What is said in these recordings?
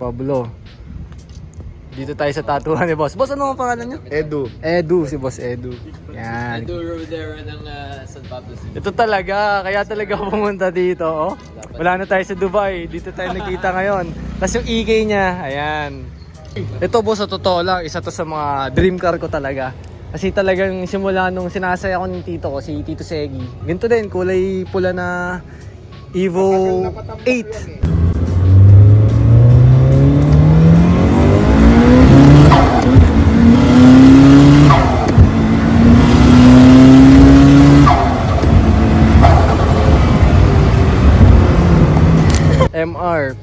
Pablo. Dito tayo sa tatuhan ni Boss. Boss, ano ang pangalan niyo? Edu, si Boss Edu. Yan. Edu Rodero ng San Pablo City. Ito talaga, kaya talaga ako pumunta dito. Oh. Wala na tayo sa Dubai, dito tayo nakita ngayon. Tapos yung EK niya, ayan. Ito boss, sa totoo lang, isa to sa mga dream car ko talaga. Kasi talagang simula nung sinasaya ko ng tito ko, si Tito Segi. Ganito din, kulay pula na Evo 8. MR.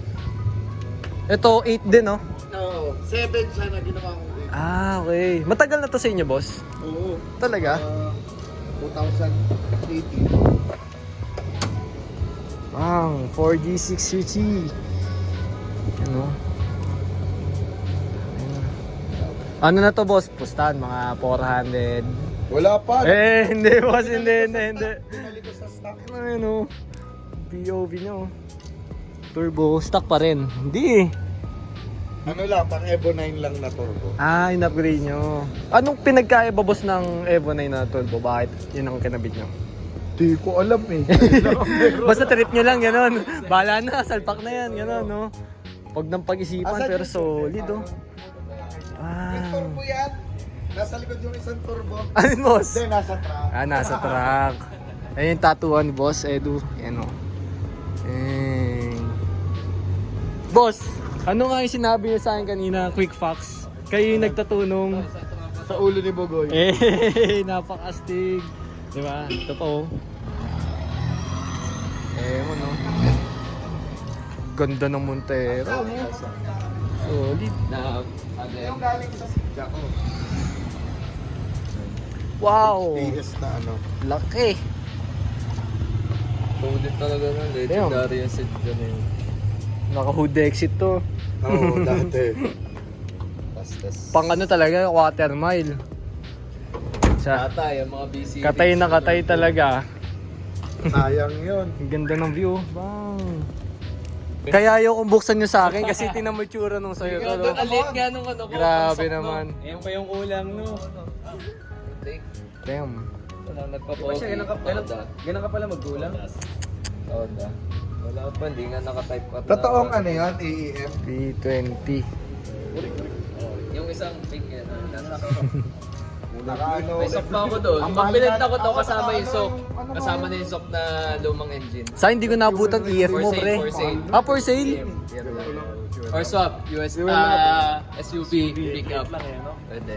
Ito 8 din, no? Oo, 7 sana ginawa ko. Ah, okay. Matagal na to sa inyo, boss? Oo. Talaga? 2018. Wow, 4G6UT. Ano? Ano na to, boss? Pustahan, mga 400. Wala pa. Hindi, boss. Hindi. Binalik ko sa stock. Ano? POV nyo. Turbo, stock pa rin. Hindi eh. Ano lang, pang Evo 9 lang na turbo. Ah, in-upgrade nyo. Anong pinagkaiba, boss, ng Evo 9 na turbo? Bakit yun ang kinabit nyo? Di ko alam eh. Basta trip nyo lang, gano'n. Bahala na, salpak na yan, gano'n, no? Huwag nang pag-isipan, Asan pero yung solid, oh. Yung Ah. turbo yan. Nasa likod yung isang turbo. Ano, boss? Hindi, nasa truck. Ah, nasa truck. Ayun yung tatuan, boss, Edu. Yan, oh. Boss, ano nga yung sinabi niyo sa akin kanina, quick facts? Kayo yung nagtatunong. Sa ulo ni Bogoy. Napakastig. Di ba? Ito pa, oh. Ewan, no? Ganda ng Montero, no? Solid. Yung galing sa Sidya ko. Wow! TS na ano. Laki. Solid talaga nun. Legendary yung seat dyan eh. Naka-hood exit to. Oo, dati. Tastas. Pang ano talaga, quarter mile. Sa Katay, ang mga BC. katay na katay talaga. Sayang yun. Ang ganda ng view. Bang. Kaya ayaw kong buksan nyo sa akin kasi tinan mo yung tsura nung sayo. Ang alit nga nung ano ko. Grabe pangsok, naman. No? Ayan pa yung ulang, no? Damn. Wala, nagpa-pogi. Ganun ka pala maggulang? Oo na. Wala pa, hindi nga nakatype ka. Totoong ano yun, AEM. P20. Yung isang pink yan. Naka ano. May sok pa ako doon. Ang Pag mahal pinagta yan. ko to, Ako kasama yung sok. ano Kasama ba? na yung sok na lumang engine. Sa hindi ko nabutan EF mo, For pre. sale, for sale. Ah, for sale? Or swap, SUV, pickup. Pwede.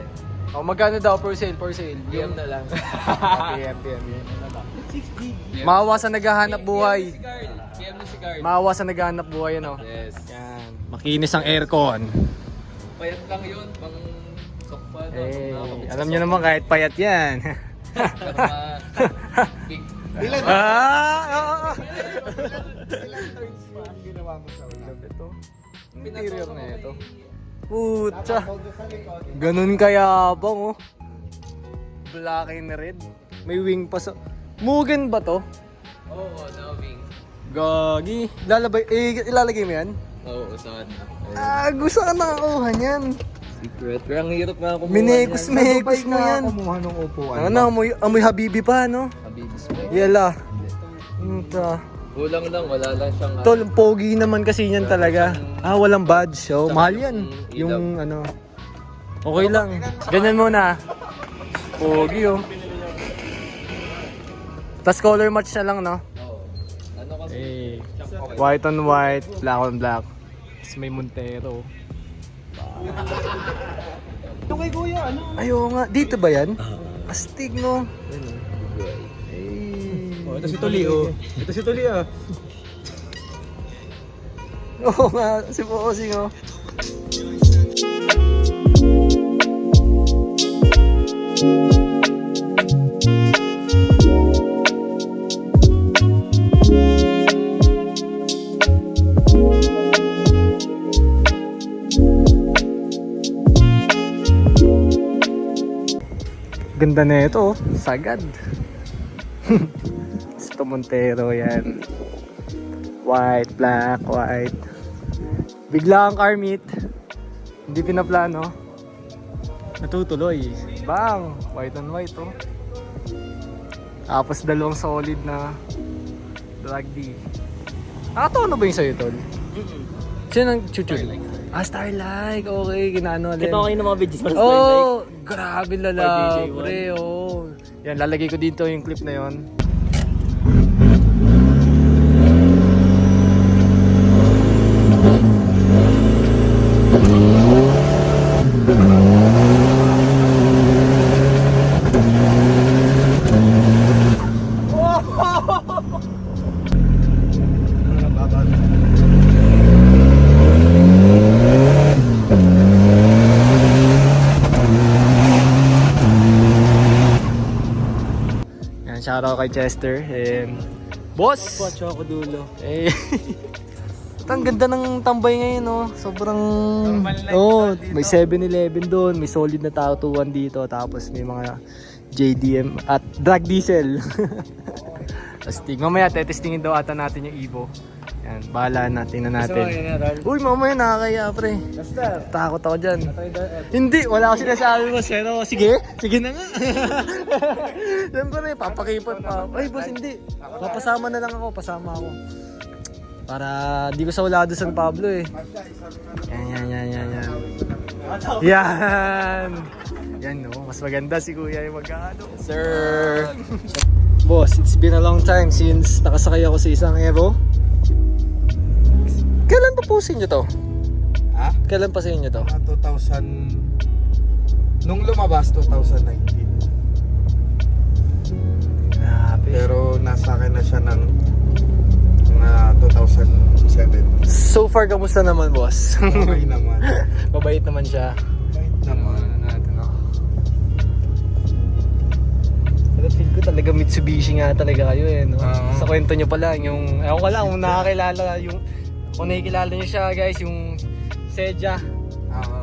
Oh, magkano daw for sale, for sale? PM na lang. PM. Maawa sa naghahanap buhay. PM na si Carl. Maawa sa naghahanap buhay, ano? Yes. Yan. Makinis ang aircon. Payat lang yun, pang sok pa. Alam niyo naman kahit payat yan. Big. Ilan Ah! ilan turns pa ang ginawa mo sa ulo? Ito. Interior na ito. Pucha. Nakapoldo sa likod. Ganun kayabang, oh. Black and red. May wing pa sa... Mugen ba to? Oo, no-wing. Gagi. Ilalagay mo yan? Oo, saan? Ah, gusto ka nakakuha niyan. Secret. Pero ang hirap nga kumuha Minekos mo yan. Kumuha ng upuan. Ano, amoy Habibi pa, no? Habibis pa. Yala. Ito. Kulang lang, wala lang siyang... Tol, pogi naman kasi yan talaga. Ah, walang badge. So, mahal yan. Yung ano. Okay lang. Ganyan muna. Pogi, oh. Tapos color match na lang, no? Oo. Ano kasi? White on white, black on black. Tapos may Montero. Yung kay Kuya, ano? Ayaw nga. Dito ba yan? Astig, no? Oh, ito si Tuli, oh. Ito si Tuli, ah. Oo nga, si Bossing, oh. Ganda na ito, oh. Sagad. Ito Montero yan. White, black, white. Bigla ang car meet. Hindi pinaplano. Natutuloy. Bang! White on white oh. Tapos dalawang solid na drag D. Nakatawa na ba yung sa'yo, tol? Sino ang chuchul? Starlight. Okay, ginano ulit. Kita ko kayo ng mga videos para sa Starlight. Oh, grabe lalaki, pre. Oh. Yan, lalagay ko dito yung clip na yon. Yan, shoutout kay Chester. And boss! Watcho ako dulo. Eh, ang ganda ng tambay ngayon, no? Sobrang... Oh, may 7-Eleven doon, may solid na tautuan dito, tapos may mga JDM at drag diesel. Tapos mamaya testingin daw ata natin yung Evo. Yan, bahala na, tingnan natin. Uy, mamaya nakakaya, pre. Takot ako dyan. Hindi, wala ako sinasabi mo, pero sige na nga. Siyempre, papakipot pa. Ay, boss, hindi. Papasama na lang ako, pasama ako. Para di ko sa wala doon San Pablo eh. Yan. Yan no, mas maganda si Kuya yung mag-ano. Sir! Boss, it's been a long time since nakasakay ako sa isang Evo. Kailan pa po sa inyo to? Ha? Kailan pa sa inyo to? 2000... Nung lumabas, 2019. Grabe. Pero nasa akin na siya ng 2007. So far, kamusta naman, boss? Okay naman. Mabait naman siya. Right naman. Pero feel ko talaga Mitsubishi nga talaga kayo eh, no? Oo. Sa kwento nyo pala, yung... Ewan ko lang kung nakakilala yung... Kung nakikilala nyo siya, guys, yung Seja. Oo.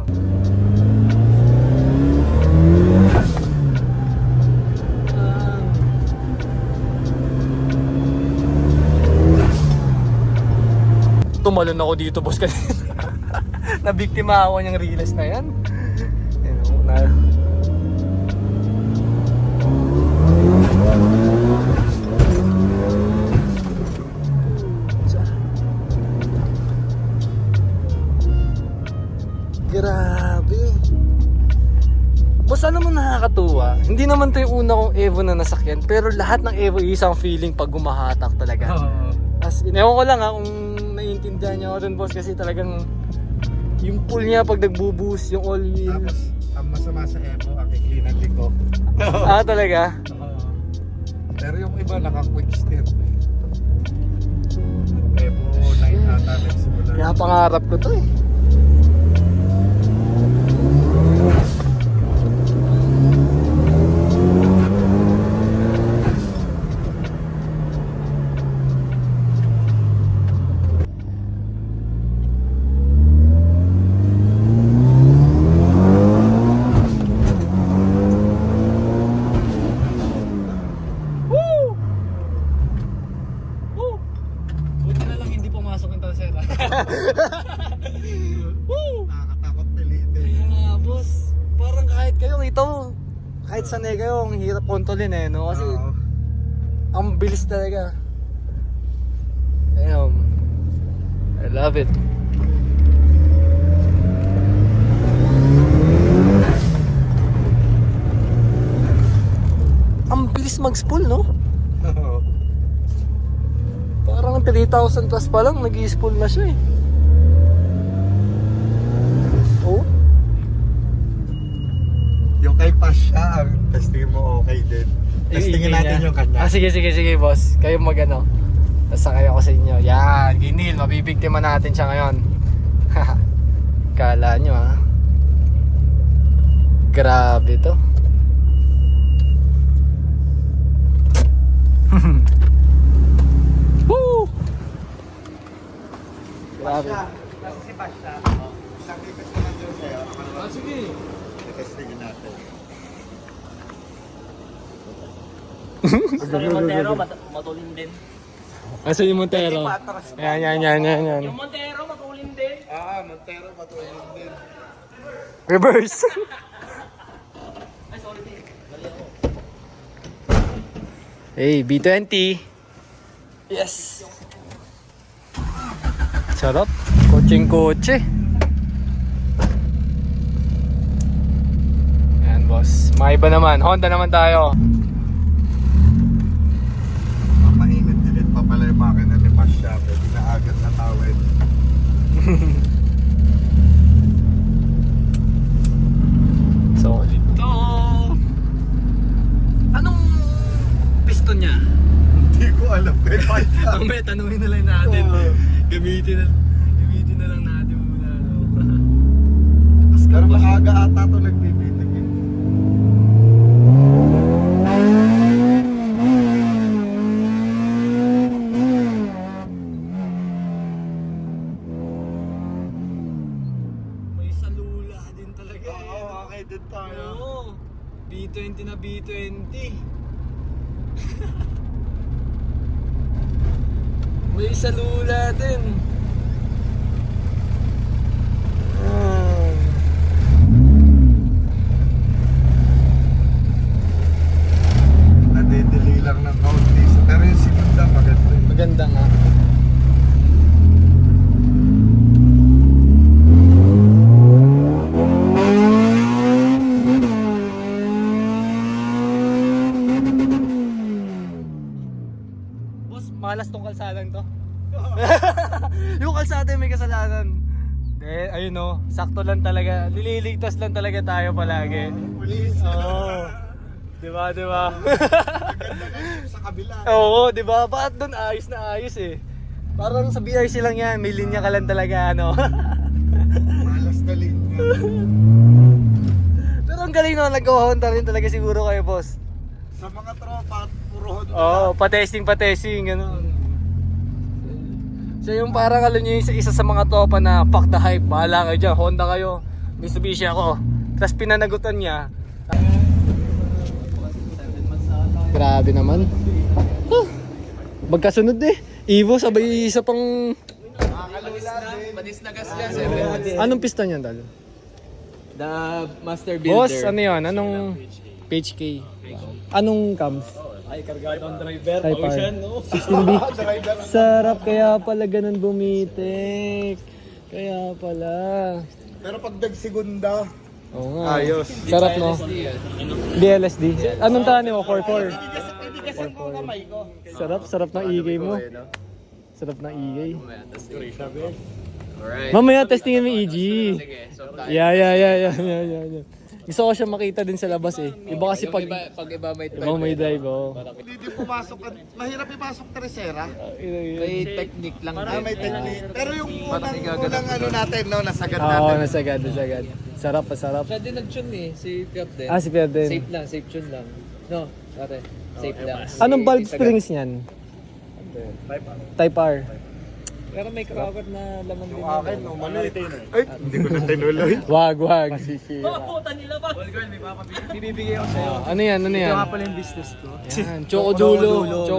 Tumalon ako dito, boss, kanina. Nabiktima ako niyang riles na yan. Yan, oh, na... Grabe. Boss, alam mo nakakatuwa. Hindi naman to yung una kong Evo na nasakyan, pero lahat ng Evo isang feeling pag gumahatak talaga. As in, ewan ko lang ha kung naiintindihan niya ako dun, boss, kasi talagang yung pull niya pag nagbubuhos yung all wheel. Tapos, ang masama sa Evo, ang clean and ko. Talaga? Pero yung iba, naka-quick steer. Evo 9 ata nagsimula. Kaya pangarap ko to eh. Buti na lang hindi pumasok yung talsera. Nakakatakot pilitin. Kaya nga, boss. Parang kahit kayo, kita mo. Kahit sanay kayo, ang hirap kontrolin eh, no? Kasi Oo. ang bilis talaga. Damn. I love it. Ang bilis mag-spool, no? Oo. Parang 3,000 plus pa lang, nag-i-spool na siya eh. Oh? Yung kay Pasha, testingin mo okay din. Testingin natin yung kanya. Sige, boss. Kayo mag-ano. Tapos sakay ako sa inyo. Yan, Ginil, mabibigtima natin siya ngayon. Kala nyo ha. Grabe to. Woo! Grabe. Kasi si Pasha, sakipit ko lang doon sa'yo. Sige. Testingin natin. Sorry, Montero, matulin din. Asa yung Montero? Yan. Yung Montero, matulin din. Montero patulog din. Reverse. Hey, B20. Yes. Sarap. Kotseng-kotse. Ayan, boss. Maiba naman. Honda naman tayo. Mainit-init pa pala yung makina ni Pasha. Pwede na agad na tawid. Solid to. Anong piston niya? Hindi ko alam. Pero Pasha. Mamaya, tanungin na lang natin. Oo. Gamitin na lang natin muna. Pero maaga ata ito nagbibitig eh. May salula din talaga. Oo, okay din tayo. Oo. B20 na B20. May salula din. Nadidili lang ng kaunti. Pero yung sinunda maganda eh. Maganda nga. Boss, malas tong kalsadang to. Yung kalsada may kasalanan. Ayun no, sakto lang talaga. Nililigtas lang talaga tayo palagi. Police. Oo. Diba? Sa kabila. Oo, diba? Bakit doon ayos na ayos eh? Parang sa BRC lang yan, may linya ka lang talaga ano. Malas na linya. Pero ang galing no, nag-Honda rin talaga siguro kayo, boss. Sa mga tropa, puro Honda. Oo, patesting, gano'n. Siya yung parang alam niyo yung isa sa mga tropa na fuck the hype, bahala kayo dyan, Honda kayo, Mitsubishi ako. Tapos pinanagutan niya. Grabe naman. Magkasunod eh. Evo, sabay isa pang... Manis na gas yan. Anong piston yan, Dal? The Master Builder. Boss, ano yun? Anong page K? Anong cams? Ay, kargado ang driver. Type R. 16B. Sarap, kaya pala ganun bumitik. Kaya pala. Pero pag nagsigunda, Oo nga. ayos. Sarap no? DLSD. Anong tani mo? 4-4. Sarap ng igay mo. Sarap ng igay. Alright. Mamaya testingin mo yung EG. Sige, so tayo. Yeah. Gusto ko siya makita din sa labas eh. Iba kasi pag Pag iba may ibang may drive oh. Hindi din pumasok. Mahirap ipasok Tercera. May technique lang. May technique. Pero yung Parang igagano. unang ano natin, no, nasagad Oo, natin. nasagad. Sarap. Siya din nag-tune eh, si Piot din. Ah, si Pierre din. Safe tune lang. No, pare. Safe lang. Anong valve springs niyan? Type R. Pero may crowd na laman din. Yung akin, umano eh. Ay, hindi ko na tinuloy. Wag. Bibigay ako sa'yo. Ano yan? Ito nga pala yung business ko. Yan, Choco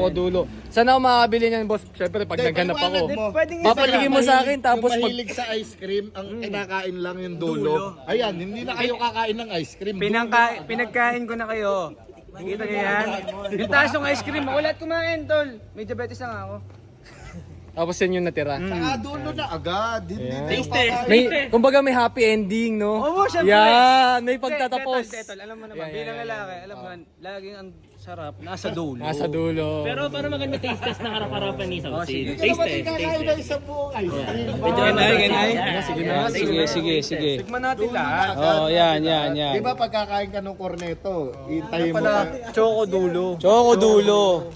Dulo. Saan ako makakabili niyan, boss? Syempre, pag naghanap ako. Papaligin mo sa akin, tapos yung pag... mahilig sa ice cream, ang kinakain lang yung dulo. Ayan, hindi na kayo kakain ng ice cream. Pinagkain ko na kayo. Nakita niyo yan? Yung taas ng ice cream, ako lahat kumain, tol. May diabetes na nga ako. Tapos yan yung natira. Saka dulo na agad. Hindi Ayan. tayo kakain. May, kumbaga may happy ending, no? Oo, syempre. Yan, may pagtatapos. Detol, alam mo naman, Yan, bilang yan, lalaki, alam mo, laging ang sarap, nasa dulo. Nasa dulo. Pero para maganda taste test na harap-harapan ni Saucy. Hindi ka Taste naman test. kakain ng isang buong ice cream. Sige. Tikman natin lahat. Oo, yan. Di ba pagkakain ka ng corneto, hintayin mo ka. Choco dulo. Choco Dulo.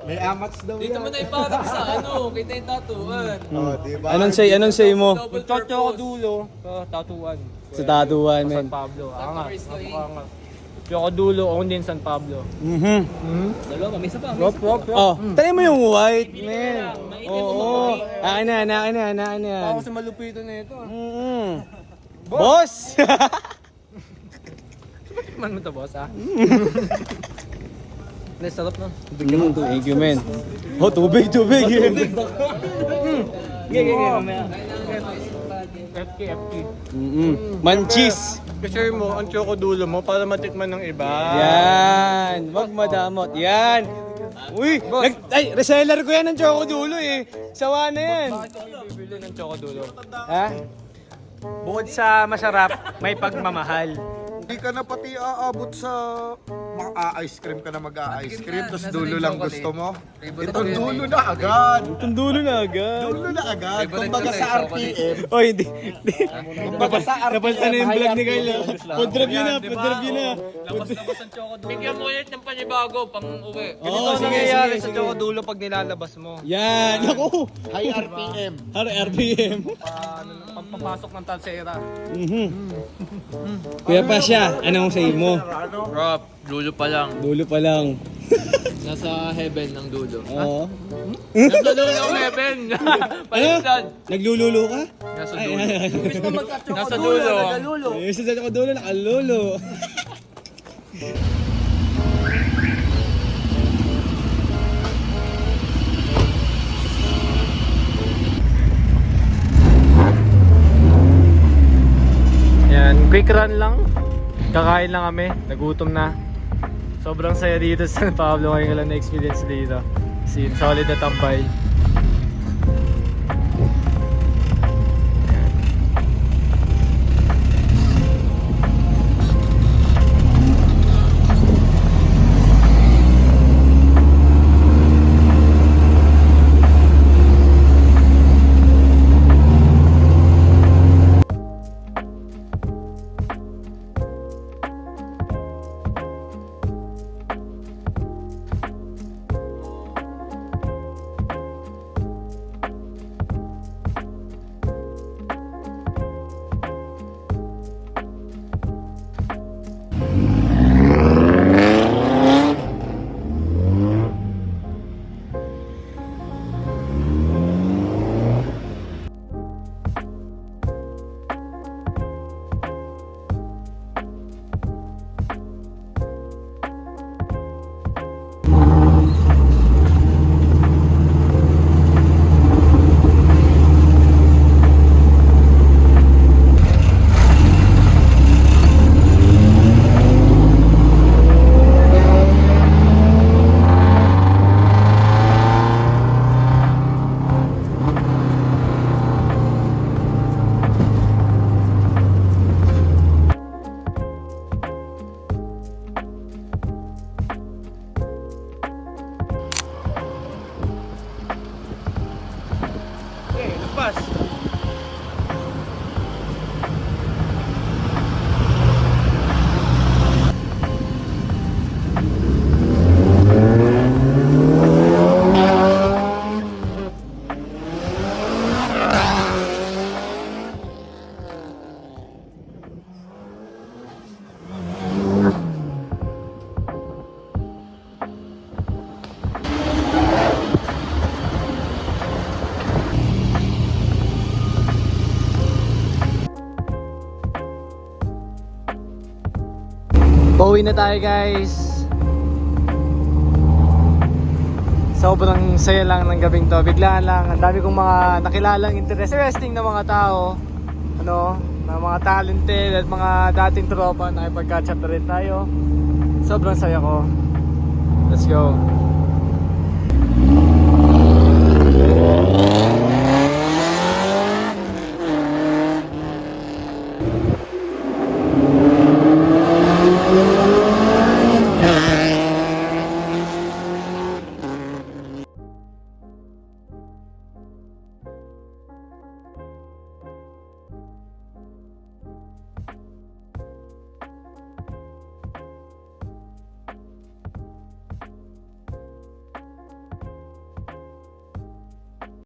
May amats daw yan. Dito mo na iparang sa ano, kita yung tatuan. Oh, di ba? Anong say mo? Choco dulo. Tatuan. Sa tatuan, men. Pablo. Angas. First ko Choco dulo, ako din San Pablo. Dalawa, may isa pa. Oh, tayo mo yung white, men. Oo. Akin na yan. Ako sa malupito na ito. Boss! Man mo to, boss, ah. Sarap no? Bigyan mo tubig, men. Oh, tubig. Sige, mamaya. FK. Manchis. Kasi mo, ang choco dulo mo para matikman ng iba. Yan. Wag madamot. Yan. Uy, ay, reseller ko yan ng Choco Dulo eh. Sawa na yan. Bakit kami bibili ng choco dulo? Ha? Bukod sa masarap, may pagmamahal. Hindi ka na pati aabot sa ice cream ka na mag-ice cream, tapos dulo lang gusto mo. Itong dulo na agad. Itong dulo na agad. Dulo na agad. Kumbaga sa RPM. Oy, hindi. Kumbaga sa RPM. Napalta na yung vlog ni Kyle. Podrab yun na, podrab yun na. Labas-labas ang choco dulo. Bigyan mo ulit ng panibago pang uwi. Oo, Ito sige, nangyayari sige, sa sige. choco dulo pag nilalabas mo. Yan, ako. High RPM. RPM. Pampapasok ng talsera. Kuya Pasha, anong say mo? Rob, dulo pa lang. Dulo pa lang. Nasa heaven ng dulo. Oo. Nasa dulo ng heaven. Palitan. Naglululo ka? Nasa Ay, dulo. ay, ay. Nasa dulo. Isa sa ako dulo, nakalulo. Yan, quick run lang. Kakain lang kami, nagutom na. Sobrang saya dito sa San Pablo, ngayon ko lang na-experience dito. Sin solid na tambay. Pauwi na tayo guys. Sobrang saya lang ng gabing to. Biglaan lang, ang dami kong mga nakilalang interesting na mga tao. Ano, na mga talented at mga dating tropa na ipag-catch up na rin tayo. Sobrang saya ko. Let's go.